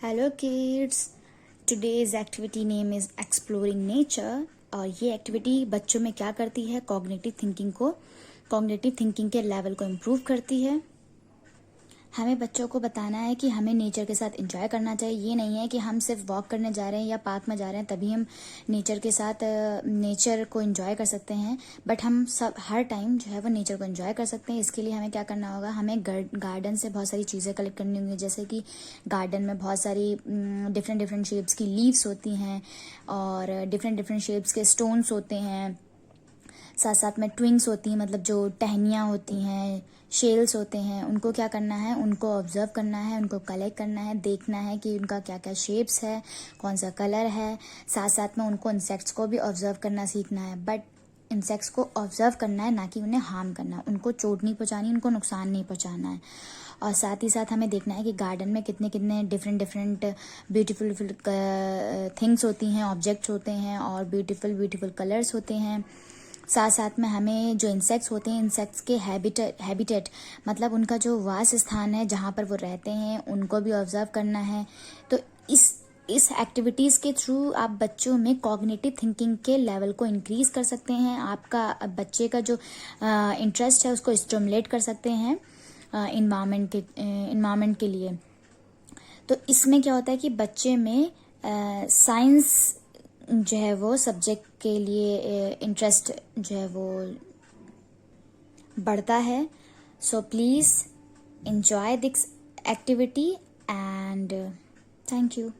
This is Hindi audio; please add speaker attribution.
Speaker 1: Hello kids, today's activity name is exploring nature. और ये एक्टिविटी बच्चों में क्या करती है, कॉग्निटिव थिंकिंग के लेवल को इम्प्रूव करती है। हमें बच्चों को बताना है कि हमें नेचर के साथ एंजॉय करना चाहिए। ये नहीं है कि हम सिर्फ वॉक करने जा रहे हैं या पार्क में जा रहे हैं तभी हम नेचर के साथ नेचर को एंजॉय कर सकते हैं, बट हम सब हर टाइम जो है वो नेचर को एंजॉय कर सकते हैं। इसके लिए हमें क्या करना होगा, हमें गार्डन से बहुत सारी चीज़ें कलेक्ट करनी होंगी। जैसे कि गार्डन में बहुत सारी डिफरेंट शेप्स की लीव्स होती हैं और डिफरेंट शेप्स के स्टोन्स होते हैं। साथ साथ में ट्विंग्स होती हैं, मतलब जो टहनियाँ होती हैं, शेल्स होते हैं। उनको क्या करना है, उनको ऑब्जर्व करना है, उनको कलेक्ट करना है, देखना है कि उनका क्या क्या शेप्स है, कौन सा कलर है। साथ साथ में उनको इंसेक्ट्स को भी ऑब्जर्व करना सीखना है, बट इंसेक्ट्स को ऑब्जर्व करना है, ना कि उन्हें हार्म करना है। उनको चोट नहीं पहुंचानी, उनको नुकसान नहीं पहुंचाना है। और साथ ही साथ हमें देखना है कि गार्डन में कितने कितने डिफरेंट ब्यूटीफुल थिंग्स होती हैं, ऑब्जेक्ट्स होते हैं और ब्यूटीफुल कलर्स होते हैं। साथ साथ में हमें जो इंसेक्ट्स होते हैं, इंसेक्ट्स के हैबिटेट मतलब उनका जो वास स्थान है जहाँ पर वो रहते हैं, उनको भी ऑब्जर्व करना है। तो इस एक्टिविटीज़ के थ्रू आप बच्चों में कॉग्निटिव थिंकिंग के लेवल को इंक्रीज कर सकते हैं। आपका बच्चे का जो इंटरेस्ट है उसको स्टिमुलेट कर सकते हैं इन्वायरमेंट के लिए। तो इसमें क्या होता है कि बच्चे में साइंस जो है वो सब्जेक्ट के लिए इंटरेस्ट जो है वो बढ़ता है। So please enjoy this activity and thank you.